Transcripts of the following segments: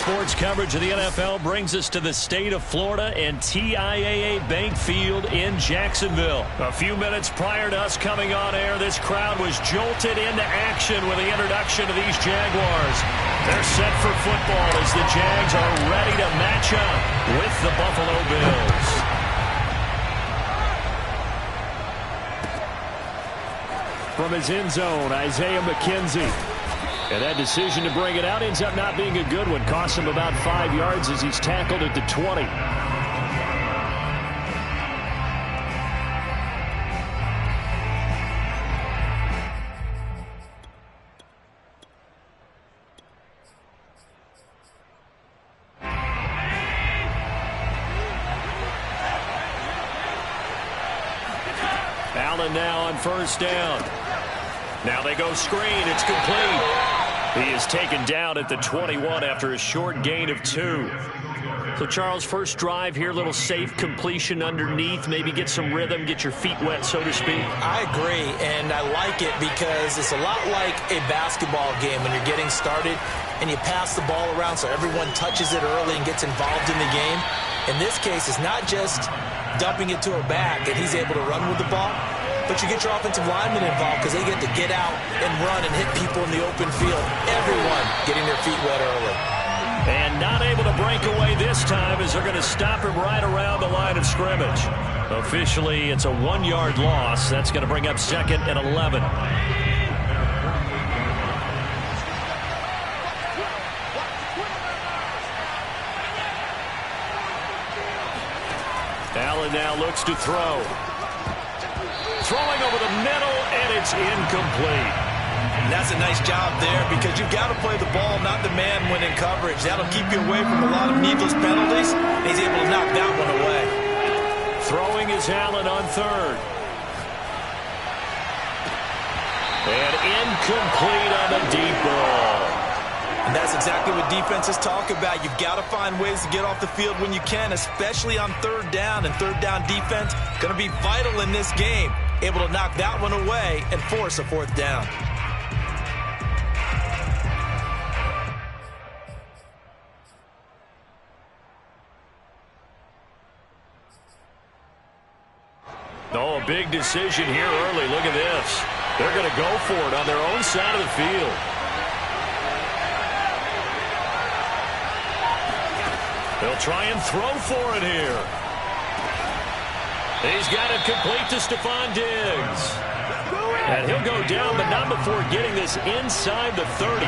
Sports coverage of the NFL brings us to the state of Florida and TIAA Bank Field in Jacksonville. A few minutes prior to us coming on air, this crowd was jolted into action with the introduction of these Jaguars. They're set for football as the Jags are ready to match up with the Buffalo Bills. From his end zone, Isaiah McKenzie. And that decision to bring it out ends up not being a good one. Costs him about 5 yards as he's tackled at the 20. Allen now on first down. Now they go screen. It's complete. He is taken down at the 21 after a short gain of 2. So, Charles, first drive here, little safe completion underneath, maybe get some rhythm, get your feet wet, so to speak. I agree, and I like it because it's a lot like a basketball game when you're getting started and you pass the ball around so everyone touches it early and gets involved in the game. In this case, it's not just dumping it to a back and he's able to run with the ball, but you get your offensive linemen involved because they get to get out and run and hit people in the open field. Everyone getting their feet wet early. And not able to break away this time as they're going to stop him right around the line of scrimmage. Officially, it's a 1-yard loss. That's going to bring up 2nd and 11. Allen now looks to throw. Throwing over the middle, and it's incomplete. And that's a nice job there because you've got to play the ball, not the man when in coverage. That'll keep you away from a lot of needless penalties. And he's able to knock that one away. Throwing is Allen on third. And incomplete on the deep ball. And that's exactly what defenses talk about. You've got to find ways to get off the field when you can, especially on third down. And third down defense going to be vital in this game. Able to knock that one away and force a 4th down. Oh, a big decision here early. Look at this. They're going to go for it on their own side of the field. They'll try and throw for it here. He's got it complete to Stephon Diggs. And he'll go down, but not before getting this inside the 30.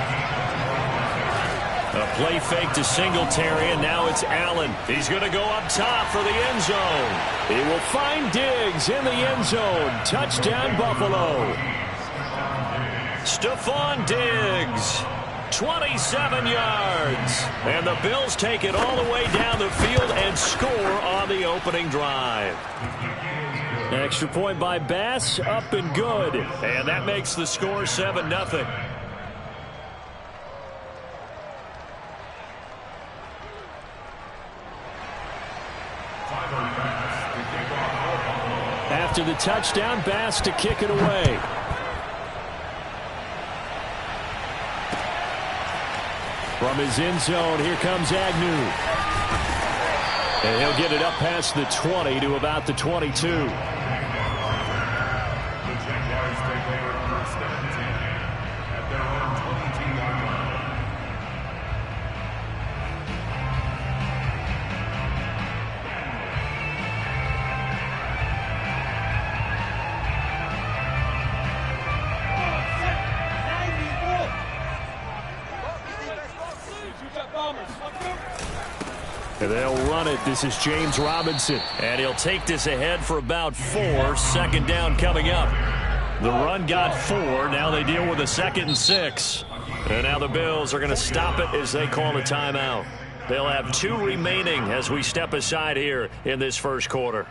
A play fake to Singletary, and now it's Allen. He's going to go up top for the end zone. He will find Diggs in the end zone. Touchdown, Buffalo. Stephon Diggs. 27 yards. And the Bills take it all the way down the field and score on the opening drive. Extra point by Bass, up and good. And that makes the score 7-0. After the touchdown, Bass to kick it away. From his end zone, here comes Agnew. And he'll get it up past the 20 to about the 22. And they'll run it. This is James Robinson. And he'll take this ahead for about 4. 2nd down coming up. The run got 4. Now they deal with a 2nd and 6. And now the Bills are going to stop it as they call a timeout. They'll have 2 remaining as we step aside here in this first quarter.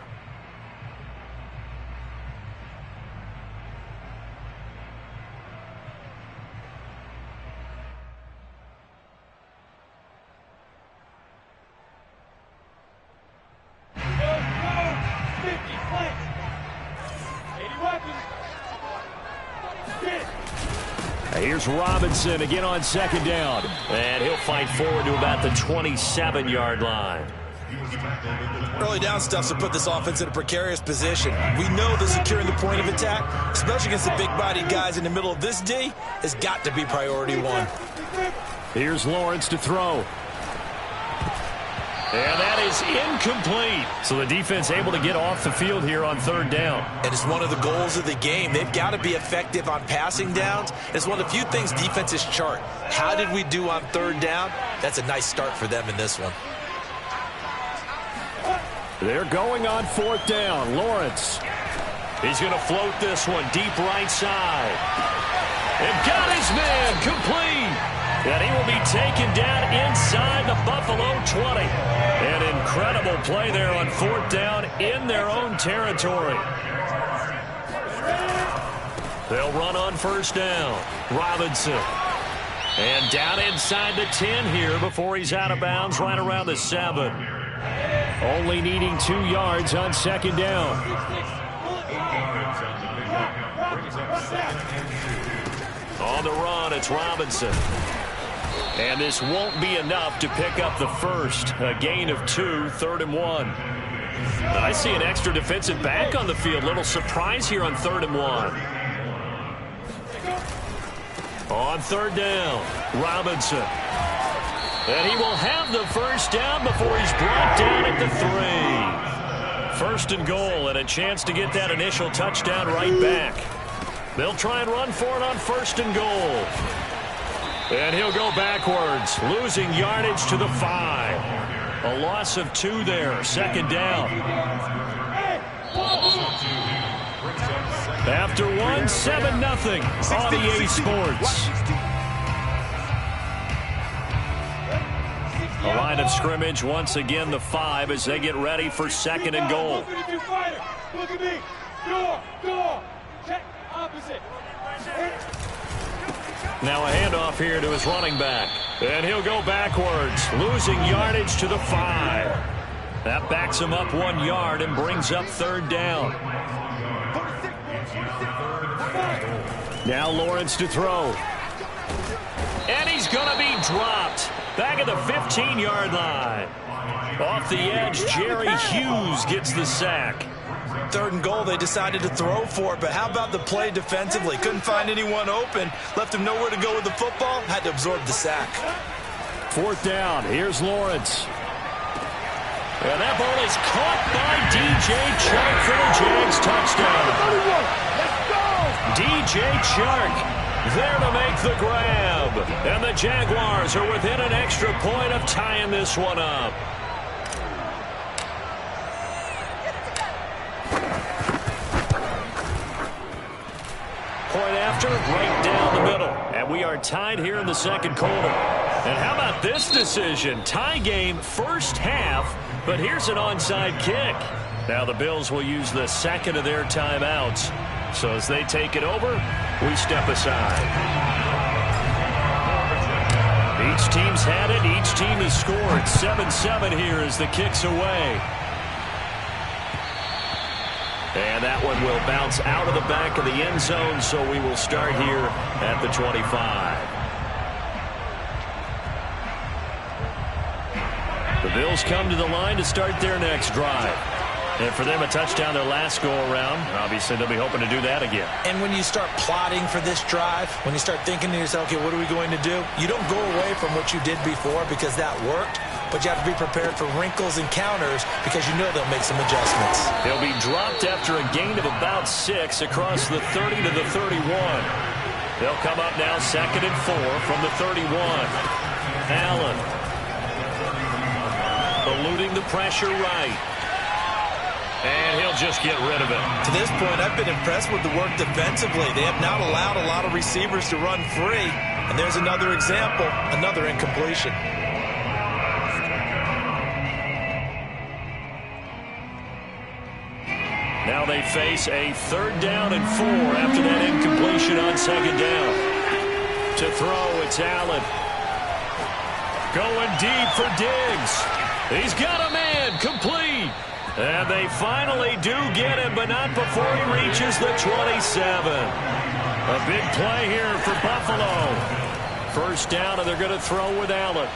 Here's Robinson again on second down. And he'll fight forward to about the 27-yard line. Early down stuff to put this offense in a precarious position. We know that securing the point of attack, especially against the big-bodied guys in the middle of this D, has got to be priority one. Here's Lawrence to throw. And that is incomplete. So the defense able to get off the field here on third down. And it's one of the goals of the game. They've got to be effective on passing downs. It's one of the few things defenses chart. How did we do on third down? That's a nice start for them in this one. They're going on fourth down. Lawrence. He's going to float this one deep right side. And got his man complete. And he will be taken down inside the Buffalo 20. An incredible play there on fourth down in their own territory. They'll run on first down. Robinson. And down inside the 10 here before he's out of bounds right around the 7. Only needing 2 yards on second down. On the run, it's Robinson. And this won't be enough to pick up the first. A gain of 2, 3rd and 1. I see an extra defensive back on the field. Little surprise here on 3rd and 1. On third down, Robinson. And he will have the first down before he's brought down at the 3. 1st and goal and a chance to get that initial touchdown right back. They'll try and run for it on 1st and goal. And he'll go backwards, losing yardage to the 5. A loss of 2 there, 2nd down. After 1, 7-0 on EA Sports. A line of scrimmage, once again the 5 as they get ready for 2nd and goal. Look at me. Door. Check opposite. Now a handoff here to his running back. And he'll go backwards, losing yardage to the 5. That backs him up 1 yard and brings up 3rd down. Now Lawrence to throw. And he's going to be dropped. Back at the 15-yard line. Off the edge, Jerry Hughes gets the sack. 3rd and goal, they decided to throw for it, but how about the play defensively? Couldn't find anyone open, left him nowhere to go with the football, had to absorb the sack. 4th down, here's Lawrence. And that ball is caught by DJ Chark for the Jags touchdown. DJ Chark there to make the grab. And the Jaguars are within an extra point of tying this one up. Point after, right down the middle. And we are tied here in the 2nd quarter. And how about this decision? Tie game, first half, but here's an onside kick. Now the Bills will use the 2nd of their timeouts. So as they take it over, we step aside. Each team's had it. Each team has scored. 7-7 here as the kick's away. And that one will bounce out of the back of the end zone, so we will start here at the 25. The Bills come to the line to start their next drive. And for them, a touchdown their last go-around. Obviously, they'll be hoping to do that again. And when you start plotting for this drive, when you start thinking to yourself, okay, what are we going to do? You don't go away from what you did before because that worked, but you have to be prepared for wrinkles and counters because you know they'll make some adjustments. He'll be dropped after a gain of about 6 across the 30 to the 31. They'll come up now 2nd and 4 from the 31. Allen eluding the pressure right. And he'll just get rid of it. To this point, I've been impressed with the work defensively. They have not allowed a lot of receivers to run free. And there's another example, another incompletion. Now they face a 3rd down and 4 after that incompletion on 2nd down. To throw, it's Allen. Going deep for Diggs. He's got a man, complete. And they finally do get him, but not before he reaches the 27. A big play here for Buffalo. First down, and they're going to throw with Allen.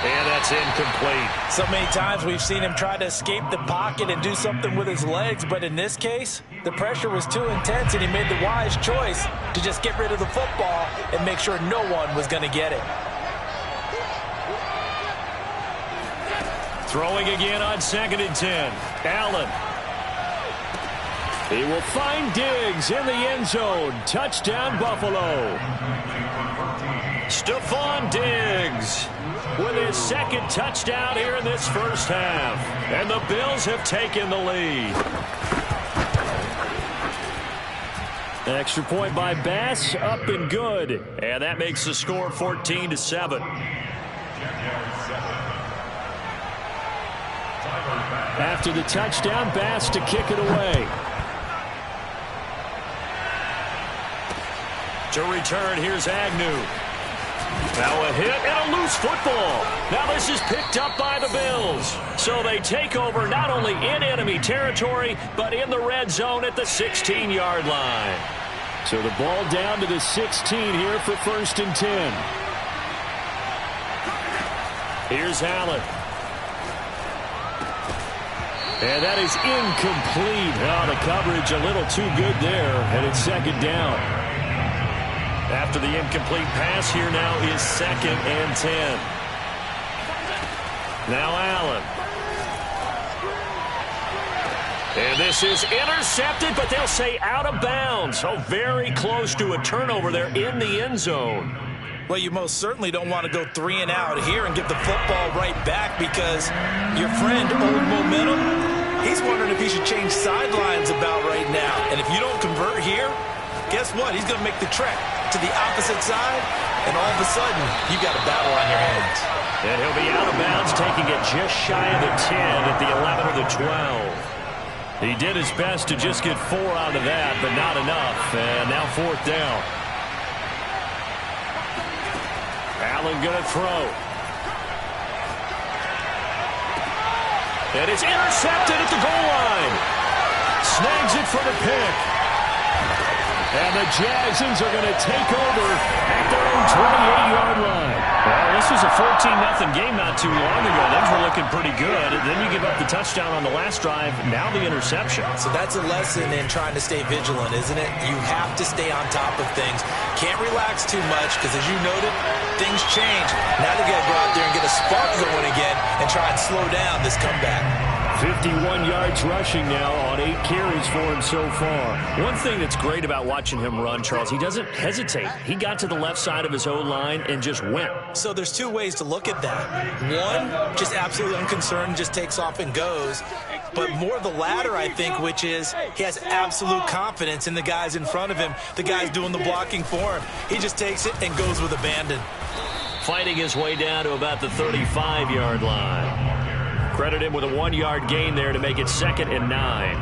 And that's incomplete. So many times we've seen him try to escape the pocket and do something with his legs, but in this case, the pressure was too intense, and he made the wise choice to just get rid of the football and make sure no one was going to get it. Throwing again on 2nd and 10. Allen. He will find Diggs in the end zone. Touchdown, Buffalo. Stephon Diggs with his second touchdown here in this first half. And the Bills have taken the lead. An extra point by Bass, up and good. And that makes the score 14-7. After the touchdown, Bass to kick it away. To return, here's Agnew. Now a hit and a loose football. Now this is picked up by the Bills. So they take over not only in enemy territory, but in the red zone at the 16-yard line. So the ball down to the 16 here for 1st and 10. Here's Allen. And that is incomplete. Oh, the coverage a little too good there, and it's 2nd down. After the incomplete pass, here now is 2nd and 10. Now Allen. And this is intercepted, but they'll say out of bounds. So very close to a turnover there in the end zone. Well, you most certainly don't want to go 3 and out here and get the football right back, because your friend, Old Momentum, he's wondering if he should change sidelines about right now. And if you don't convert here, guess what? He's going to make the trek to the opposite side, and all of a sudden, you've got a battle on your hands. And he'll be out of bounds, taking it just shy of the 10 at the 11 or the 12. He did his best to just get 4 out of that, but not enough. And now 4th down. Allen going to throw. And it's intercepted at the goal line. Snags it for the pick. And the Jagsons are going to take over at their own 28-yard line. Well, this was a 14-0 game not too long ago. Things were looking pretty good. And then you give up the touchdown on the last drive. Now the interception. So that's a lesson in trying to stay vigilant, isn't it? You have to stay on top of things. Can't relax too much, because as you noted, things change. Now they got to go out there and get a spark going again and try and slow down this comeback. 51 yards rushing now on 8 carries for him so far. One thing that's great about watching him run, Charles, he doesn't hesitate. He got to the left side of his O-line and just went. So there's 2 ways to look at that. One, just absolutely unconcerned, just takes off and goes. But more the latter, I think, which is he has absolute confidence in the guys in front of him, the guys doing the blocking for him. He just takes it and goes with abandon. Fighting his way down to about the 35-yard line. Credit him with a 1-yard gain there to make it 2nd and 9.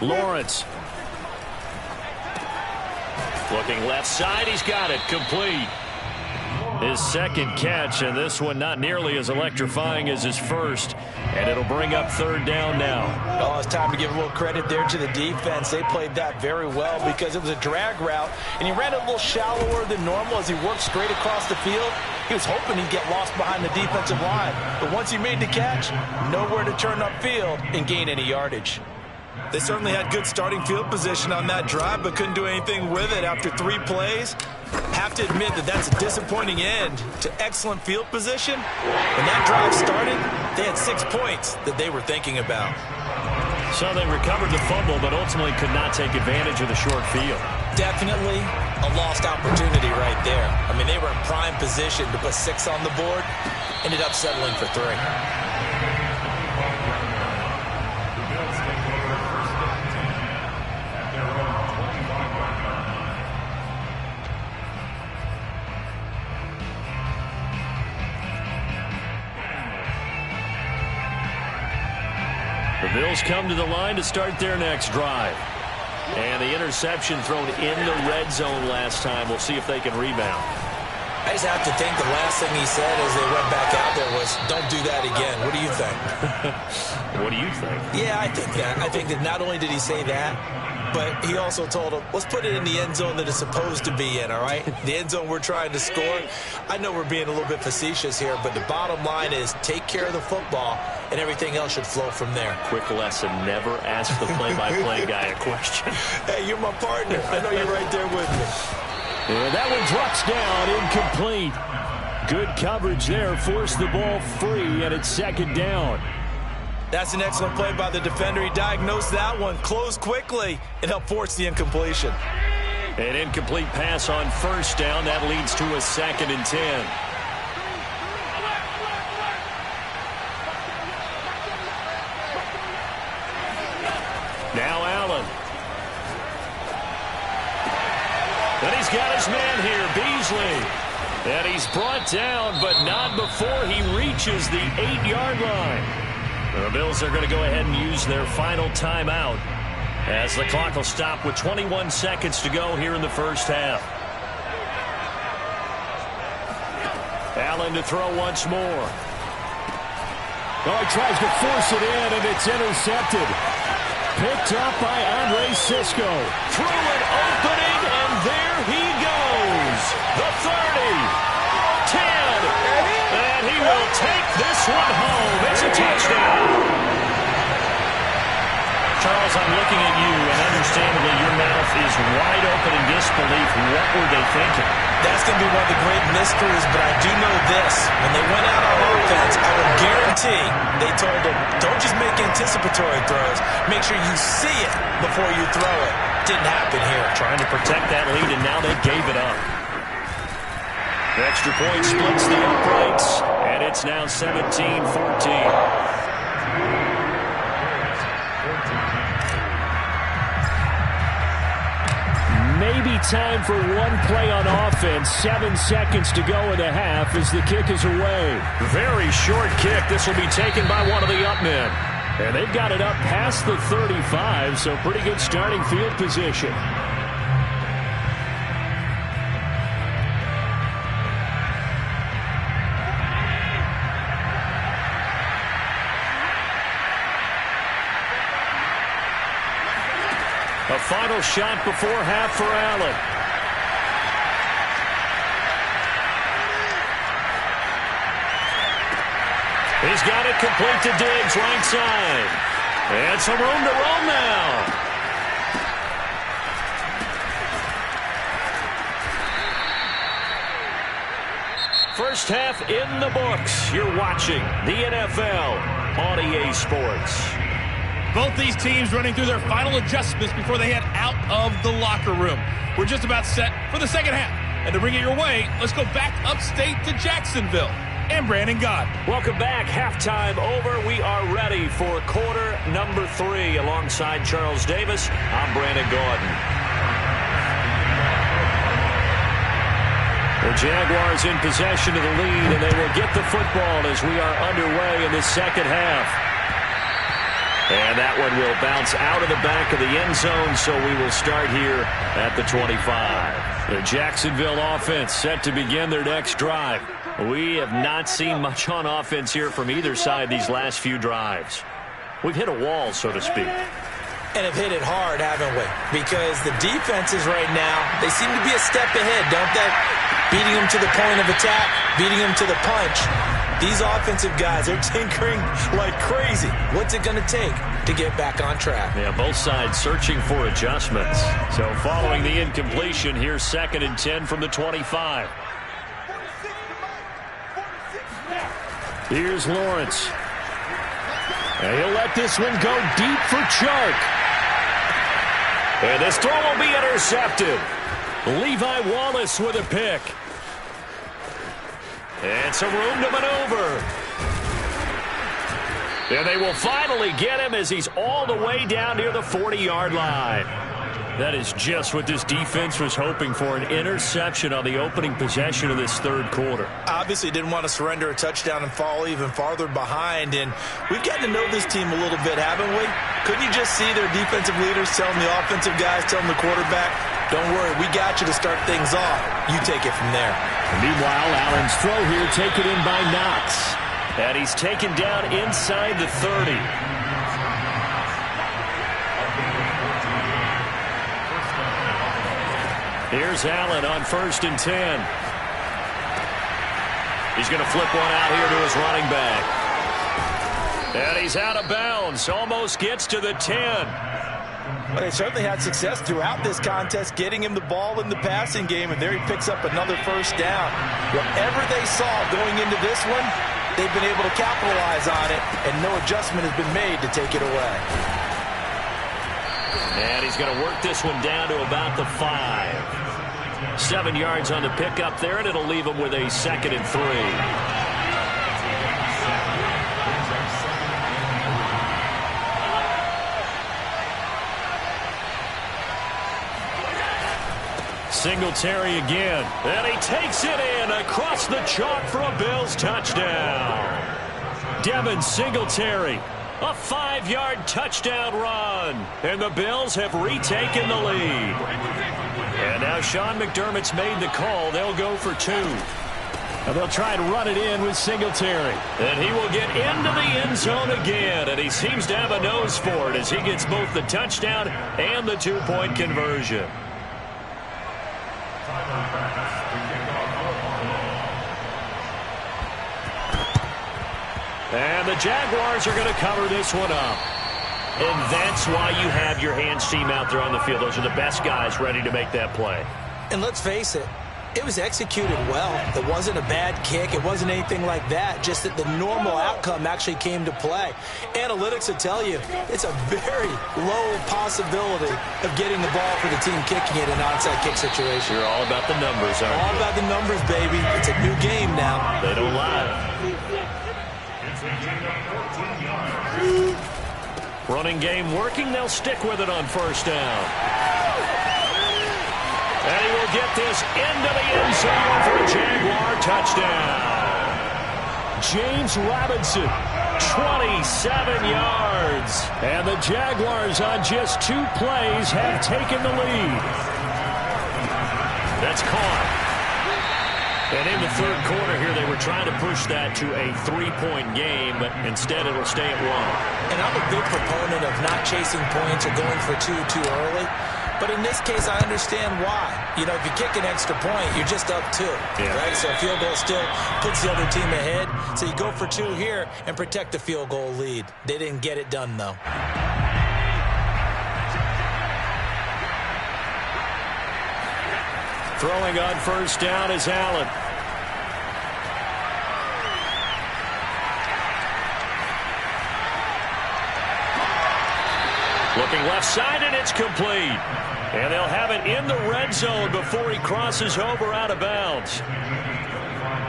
Lawrence. Looking left side, he's got it, complete. His second catch, and this one not nearly as electrifying as his first. And it'll bring up 3rd down now. Oh, it's time to give a little credit there to the defense. They played that very well, because it was a drag route, and he ran it a little shallower than normal as he worked straight across the field. He was hoping he'd get lost behind the defensive line. But once he made the catch, nowhere to turn upfield and gain any yardage. They certainly had good starting field position on that drive, but couldn't do anything with it after 3 plays. Have to admit that that's a disappointing end to excellent field position. When that drive started, they had 6 points that they were thinking about. So they recovered the fumble, but ultimately could not take advantage of the short field. Definitely a lost opportunity right there. I mean, they were in prime position to put 6 on the board, ended up settling for 3. The Bills come to the line to start their next drive. And the interception thrown in the red zone last time. We'll see if they can rebound. I just have to think the last thing he said as they went back out there was, don't do that again. What do you think? What do you think? Yeah, I think that. I think that not only did he say that, but he also told him, let's put it in the end zone that it's supposed to be in, all right? The end zone we're trying to score. I know we're being a little bit facetious here, but the bottom line is take care of the football, and everything else should flow from there. Quick lesson, never ask the play-by-play guy a question. Hey, you're my partner. I know you're right there with me. And that one drops down, incomplete. Good coverage there, forced the ball free, and it's second down. That's an excellent play by the defender. He diagnosed that one, closed quickly, and helped force the incompletion. An incomplete pass on first down. That leads to a 2nd and 10. Now Allen. And he's got his man here, Beasley. And he's brought down, but not before he reaches the 8-yard line. The Bills are going to go ahead and use their final timeout as the clock will stop with 21 seconds to go here in the first half. Allen to throw once more. Oh, he tries to force it in, and it's intercepted. Picked up by Andre Cisco. Through an opening, and there he goes. The 30. 10, and he will take this one home. It's a touchdown. Charles, I'm looking at you, and understandably your mouth is wide open in disbelief. What were they thinking? That's going to be one of the great mysteries, but I do know this. When they went out on offense, I will guarantee they told them, don't just make anticipatory throws. Make sure you see it before you throw it. Didn't happen here. Trying to protect that lead, and now they gave it up. The extra point splits the uprights, and it's now 17-14. Maybe time for one play on offense. 7 seconds to go in the half as the kick is away. Very short kick. This will be taken by one of the up men. And they've got it up past the 35, so pretty good starting field position. A final shot before half for Allen. He's got it complete to Diggs, right side. And some room to roam now. First half in the books. You're watching the NFL on EA Sports. Both these teams running through their final adjustments before they head out of the locker room. We're just about set for the second half. And to bring it your way, let's go back upstate to Jacksonville. And Brandon Gaudin. Welcome back. Halftime over. We are ready for quarter number 3. Alongside Charles Davis, I'm Brandon Gaudin. The Jaguars in possession of the lead, and they will get the football as we are underway in the second half. And that one will bounce out of the back of the end zone, so we will start here at the 25. The Jacksonville offense set to begin their next drive. We have not seen much on offense here from either side these last few drives. We've hit a wall, so to speak. And have hit it hard, haven't we? Because the defenses right now, they seem to be a step ahead, don't they? Beating them to the point of attack, beating them to the punch. These offensive guys are tinkering like crazy. What's it going to take to get back on track? Yeah, both sides searching for adjustments. So following the incompletion, here's 2nd and 10 from the 25. Here's Lawrence. And he'll let this one go deep for Chark. And this throw will be intercepted. Levi Wallace with a pick. And some room to maneuver. And they will finally get him as he's all the way down near the 40-yard line. That is just what this defense was hoping for, an interception on the opening possession of this third quarter. Obviously didn't want to surrender a touchdown and fall even farther behind. And we've gotten to know this team a little bit, haven't we? Couldn't you just see their defensive leaders telling the offensive guys, telling the quarterback, Don't worry, we got you to start things off. You take it from there. Meanwhile, Allen's throw here taken in by Knox. And he's taken down inside the 30. Here's Allen on 1st and 10. He's going to flip one out here to his running back. And he's out of bounds. Almost gets to the 10. Well, they certainly had success throughout this contest, getting him the ball in the passing game, and there he picks up another first down. Whatever they saw going into this one, they've been able to capitalize on it, and no adjustment has been made to take it away. And he's going to work this one down to about the 5. 7 yards on the pickup there, and it'll leave him with a 2nd and 3. Singletary again, and he takes it in across the chalk for a Bills touchdown. Devin Singletary, a 5-yard touchdown run, and the Bills have retaken the lead. And now Sean McDermott's made the call. They'll go for 2. And they'll try to run it in with Singletary. And he will get into the end zone again, and he seems to have a nose for it as he gets both the touchdown and the 2-point conversion. And the Jaguars are going to cover this one up. And that's why you have your hands team out there on the field. Those are the best guys ready to make that play. And let's face it, it was executed well. It wasn't a bad kick. It wasn't anything like that. Just that the normal outcome actually came to play. Analytics will tell you it's a very low possibility of getting the ball for the team kicking it in an onside kick situation. You're all about the numbers, aren't you? All about the numbers, baby. It's a new game now. They don't lie. Running game working. They'll stick with it on 1st down. And he will get this into the end zone for a Jaguar touchdown. James Robinson, 27 yards. And the Jaguars on just 2 plays have taken the lead. That's caught. And in the 3rd quarter here, they were trying to push that to a 3-point game, but instead it'll stay at 1. And I'm a big proponent of not chasing points or going for 2 too early. But in this case, I understand why. You know, if you kick an extra point, you're just up 2. Yeah. Right? So a field goal still puts the other team ahead. So you go for 2 here and protect the field goal lead. They didn't get it done, though. Throwing on 1st down is Allen. Looking left side, and it's complete. And they'll have it in the red zone before he crosses over out of bounds.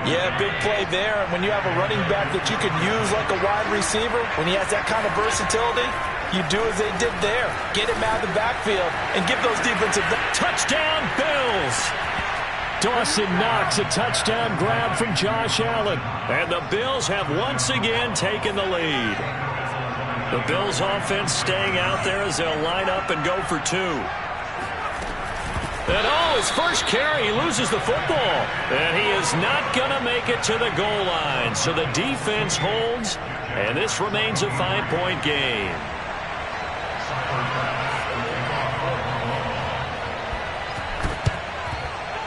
Yeah, big play there. And when you have a running back that you can use like a wide receiver, when he has that kind of versatility, you do as they did there. Get him out of the backfield and give those defensive... Touchdown, Bills! Dawson Knox, a touchdown grab from Josh Allen. And the Bills have once again taken the lead. The Bills offense staying out there as they'll line up and go for 2. And his first carry, he loses the football. And he is not going to make it to the goal line. So the defense holds, and this remains a 5-point game.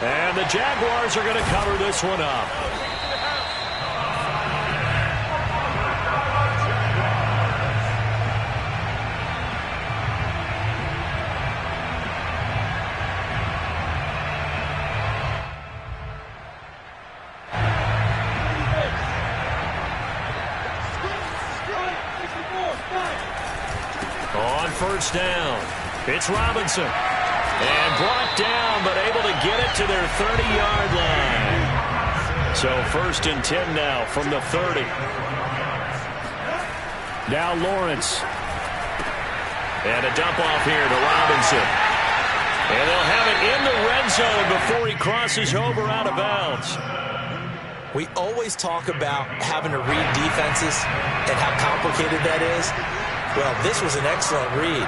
And the Jaguars are going to cover this one up. On 1st down, it's Robinson. And brought down, but able to get it to their 30-yard line. So 1st and 10 now from the 30. Now Lawrence. And a dump off here to Robinson. And they'll have it in the red zone before he crosses over out of bounds. We always talk about having to read defenses and how complicated that is. Well, this was an excellent read.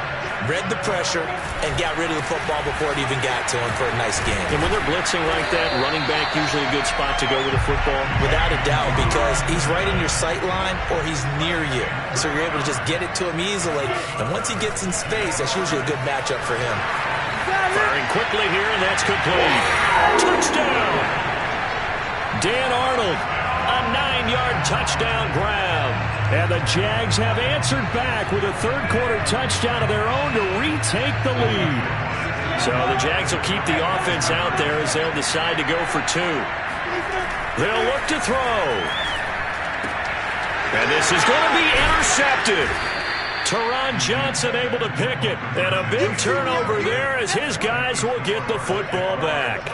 read the pressure, and got rid of the football before it even got to him for a nice game. And when they're blitzing like that, running back usually a good spot to go with the football? Without a doubt, because he's right in your sight line or he's near you. So you're able to just get it to him easily. And once he gets in space, that's usually a good matchup for him. Firing quickly here, and that's complete. Touchdown! Dan Arnold, a 9-yard touchdown grab. And the Jags have answered back with a third-quarter touchdown of their own to retake the lead. So the Jags will keep the offense out there as they'll decide to go for two. They'll look to throw. And this is going to be intercepted. Teron Johnson able to pick it. And a big turnover there as his guys will get the football back.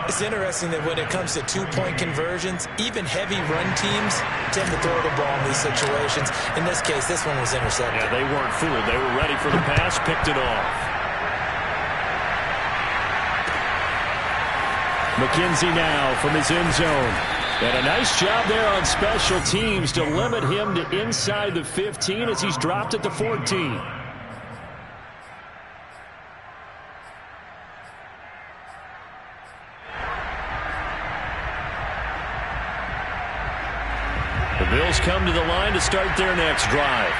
It's interesting that when it comes to two-point conversions, even heavy run teams tend to throw the ball in these situations. In this case, this one was intercepted. Yeah, they weren't fooled. They were ready for the pass, picked it off. McKenzie now from his end zone. And a nice job there on special teams to limit him to inside the 15 as he's dropped at the 14. The Bills come to the line to start their next drive.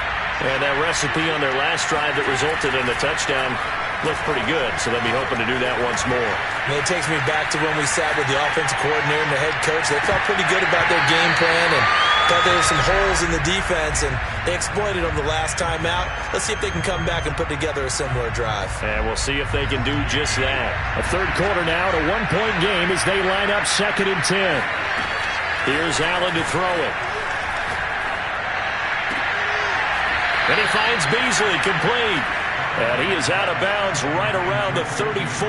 And that recipe on their last drive that resulted in a touchdown looked pretty good, so they'll be hoping to do that once more. And it takes me back to when we sat with the offensive coordinator and the head coach. They felt pretty good about their game plan and thought there were some holes in the defense, and they exploited them the last time out. Let's see if they can come back and put together a similar drive. And we'll see if they can do just that. A third quarter now to one-point game as they line up 2nd and 10. Here's Allen to throw it. And he finds Beasley complete. And he is out of bounds right around the 34.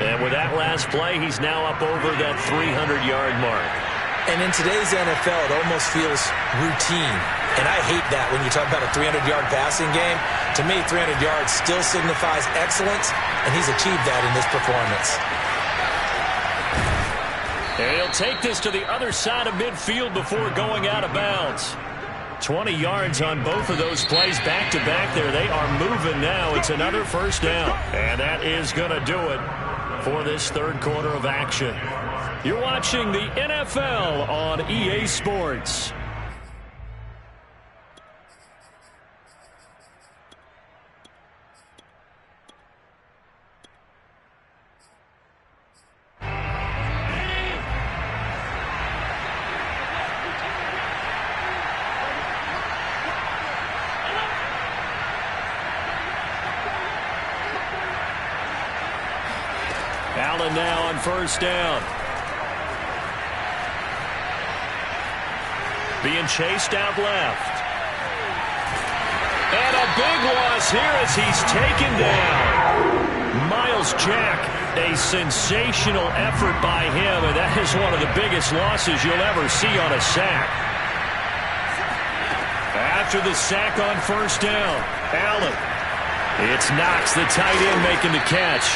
And with that last play, he's now up over that 300-yard mark. And in today's NFL, it almost feels routine. And I hate that when you talk about a 300-yard passing game. To me, 300 yards still signifies excellence, and he's achieved that in this performance. And he'll take this to the other side of midfield before going out of bounds. 20 yards on both of those plays back-to-back there. They are moving now. It's another first down. And that is going to do it for this third quarter of action. You're watching the NFL on EA Sports. Allen now on first down. Being chased out left. And a big loss here as he's taken down. Myles Jack, a sensational effort by him, and that is one of the biggest losses you'll ever see on a sack. After the sack on first down, Allen. It's Knox, the tight end, making the catch.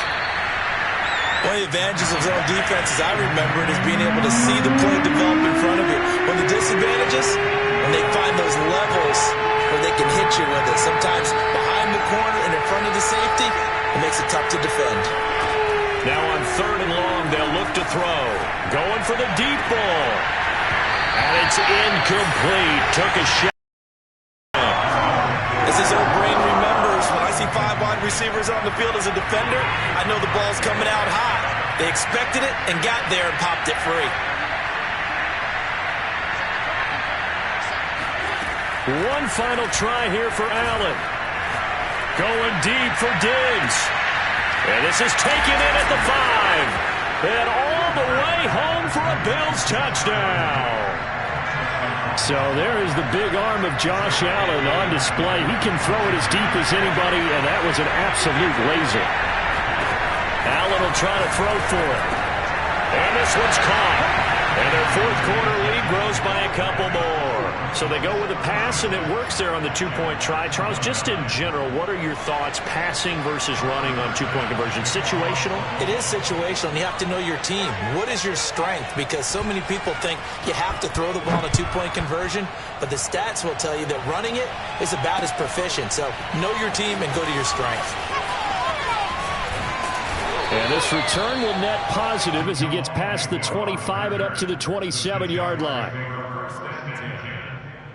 One of the advantages of zone defense, as I remember it, is being able to see the play develop in front of you. One of the disadvantages, when they find those levels where they can hit you with it. Sometimes behind the corner and in front of the safety, it makes it tough to defend. Now on third and long, they'll look to throw. Going for the deep ball. And it's incomplete. Took a shot. As his old brain remembers, when I see 5 wide receivers on the field as a defender, I know the ball's coming out high. They expected it and got there and popped it free. One final try here for Allen. Going deep for Diggs. And this is taken in at the 5. And all the way home for a Bills touchdown. So there is the big arm of Josh Allen on display. He can throw it as deep as anybody, and that was an absolute laser. Allen will try to throw for it. And this one's caught. And their fourth quarter lead grows by a couple more. So they go with a pass, and it works there on the two-point try. Charles, just in general, what are your thoughts passing versus running on two-point conversion? Situational? It is situational, and you have to know your team. What is your strength? Because so many people think you have to throw the ball on a two-point conversion, but the stats will tell you that running it is about as proficient. So know your team and go to your strength. And this return will net positive as he gets past the 25 and up to the 27-yard line.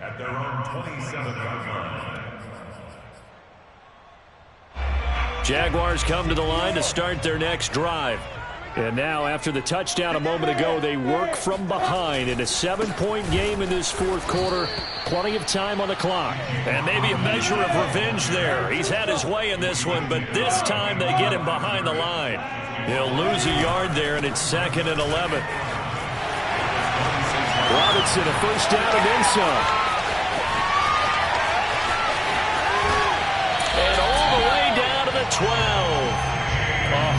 At their own 27-yard line. Jaguars come to the line to start their next drive. And now, after the touchdown a moment ago, they work from behind in a 7-point game in this fourth quarter. Plenty of time on the clock. And maybe a measure of revenge there. He's had his way in this one, but this time they get him behind the line. He'll lose a yard there, and it's 2nd and 11. Robinson, a first down and then some. And all the way down to the 12.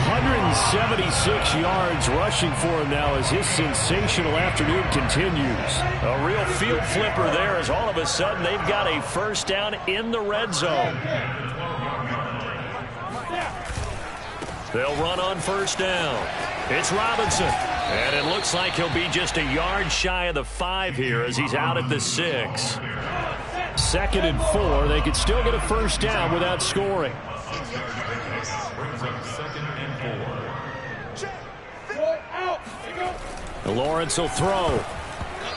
176 yards rushing for him now as his sensational afternoon continues. A real field flipper there as all of a sudden they've got a first down in the red zone. They'll run on first down. It's Robinson. And it looks like he'll be just a yard shy of the 5 here as he's out at the 6. 2nd and 4. They could still get a first down without scoring. Lawrence will throw.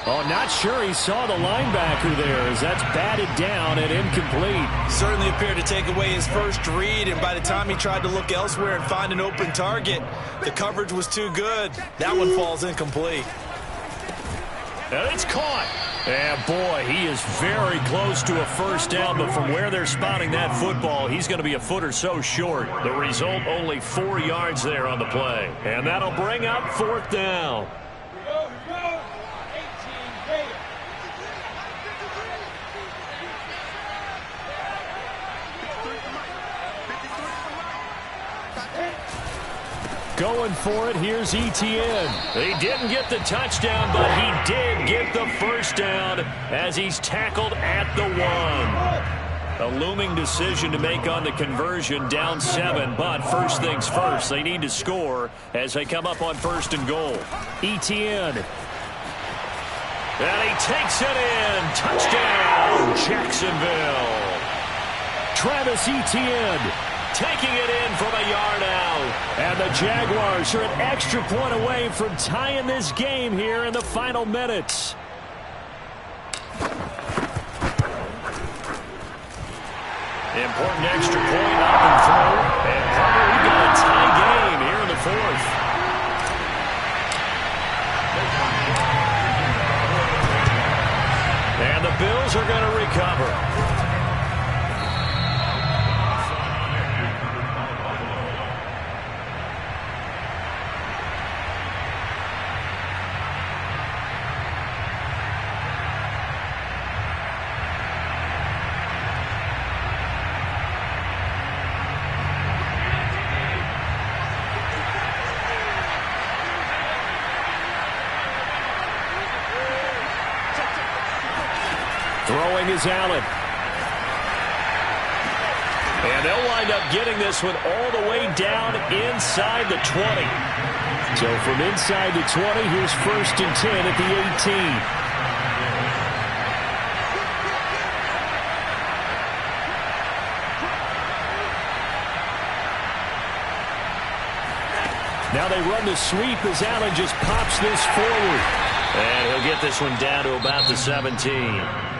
Oh, not sure he saw the linebacker there as that's batted down and incomplete. Certainly appeared to take away his first read, and by the time he tried to look elsewhere and find an open target, the coverage was too good. That one falls incomplete. And it's caught. And boy, he is very close to a first down, but from where they're spotting that football, he's going to be a foot or so short. The result, only 4 yards there on the play. And that'll bring up 4th down. Going for it, here's Etienne. He didn't get the touchdown, but he did get the first down as he's tackled at the 1. A looming decision to make on the conversion, down 7, but first things first, they need to score as they come up on 1st and goal. Etienne. And he takes it in. Touchdown, Jacksonville. Travis Etienne. Taking it in from a yard out. And the Jaguars are an extra point away from tying this game here in the final minutes. Important extra point up and through. And Carter, we've got a tie game here in the 4th. And the Bills are going to recover. Throwing is Allen. And they'll wind up getting this one all the way down inside the 20. So from inside the 20, here's 1st and 10 at the 18. Now they run the sweep as Allen just pops this forward. And he'll get this one down to about the 17.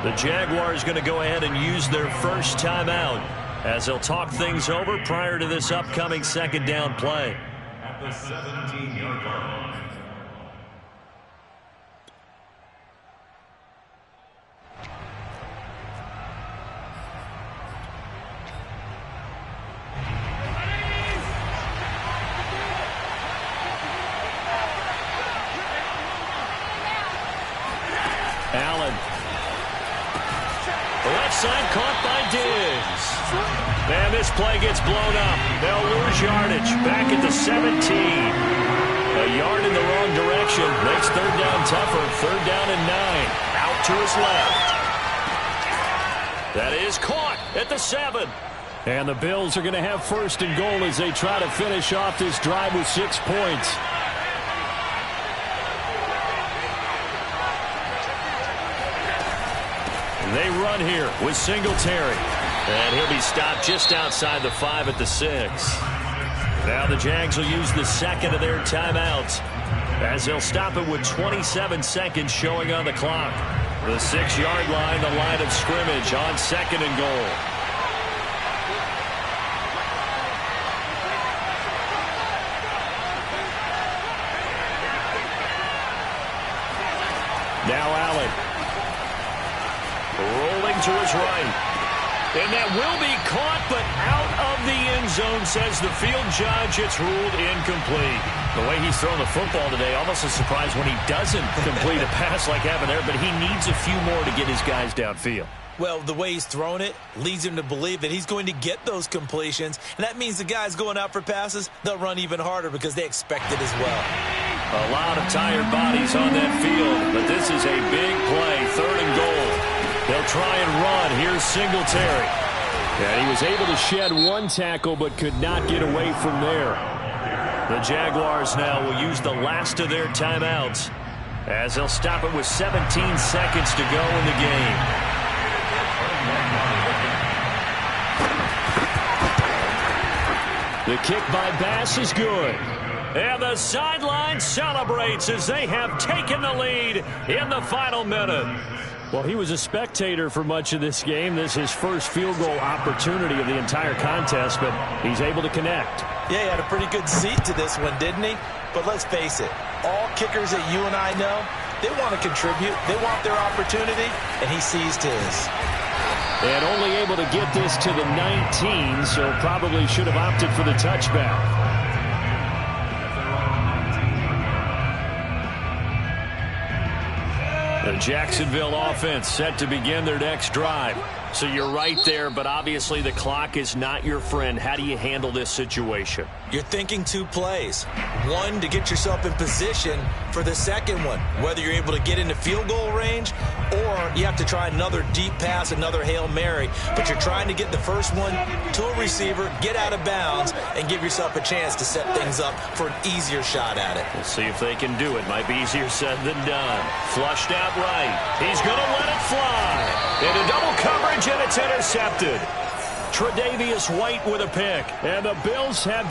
The Jaguars going to go ahead and use their first timeout as they'll talk things over prior to this upcoming 2nd down play. At the 17-yard line. Allen. The left side caught by Diggs. And this play gets blown up. They'll lose yardage back at the 17. A yard in the wrong direction makes 3rd down tougher. 3rd down and 9. Out to his left. That is caught at the 7. And the Bills are going to have first and goal as they try to finish off this drive with 6 points. They run here with Singletary. And he'll be stopped just outside the 5 at the 6. Now the Jags will use the second of their timeouts as they'll stop it with 27 seconds showing on the clock. The 6-yard line, the line of scrimmage on second and goal. Now Allen. Rolling to his right. And that will be caught, but out of the end zone, says the field judge. It's ruled incomplete. The way he's throwing the football today, almost a surprise when he doesn't complete a pass like happened there, but he needs a few more to get his guys downfield. Well, the way he's thrown it leads him to believe that he's going to get those completions, and that means the guys going out for passes, they'll run even harder because they expect it as well. A lot of tired bodies on that field, but this is a big play, third and goal. They'll try and run. Here's Singletary. And he was able to shed one tackle but could not get away from there. The Jaguars now will use the last of their timeouts as they'll stop it with 17 seconds to go in the game. The kick by Bass is good. And the sideline celebrates as they have taken the lead in the final minute. Well, he was a spectator for much of this game. This is his first field goal opportunity of the entire contest, but he's able to connect. Yeah, he had a pretty good seat to this one, didn't he? But let's face it, all kickers that you and I know, they want to contribute. They want their opportunity, and he seized his. And only able to get this to the 19, so probably should have opted for the touchback. The Jacksonville offense set to begin their next drive. So you're right there, but obviously the clock is not your friend. How do you handle this situation? You're thinking 2 plays. One, to get yourself in position for the second one, whether you're able to get into field goal range or you have to try another deep pass, another Hail Mary. But you're trying to get the first one to a receiver, get out of bounds, and give yourself a chance to set things up for an easier shot at it. We'll see if they can do it. Might be easier said than done. Flushed out right. He's going to let it fly. Into double coverage, and it's intercepted. Tre'Davious White with a pick. And the Bills have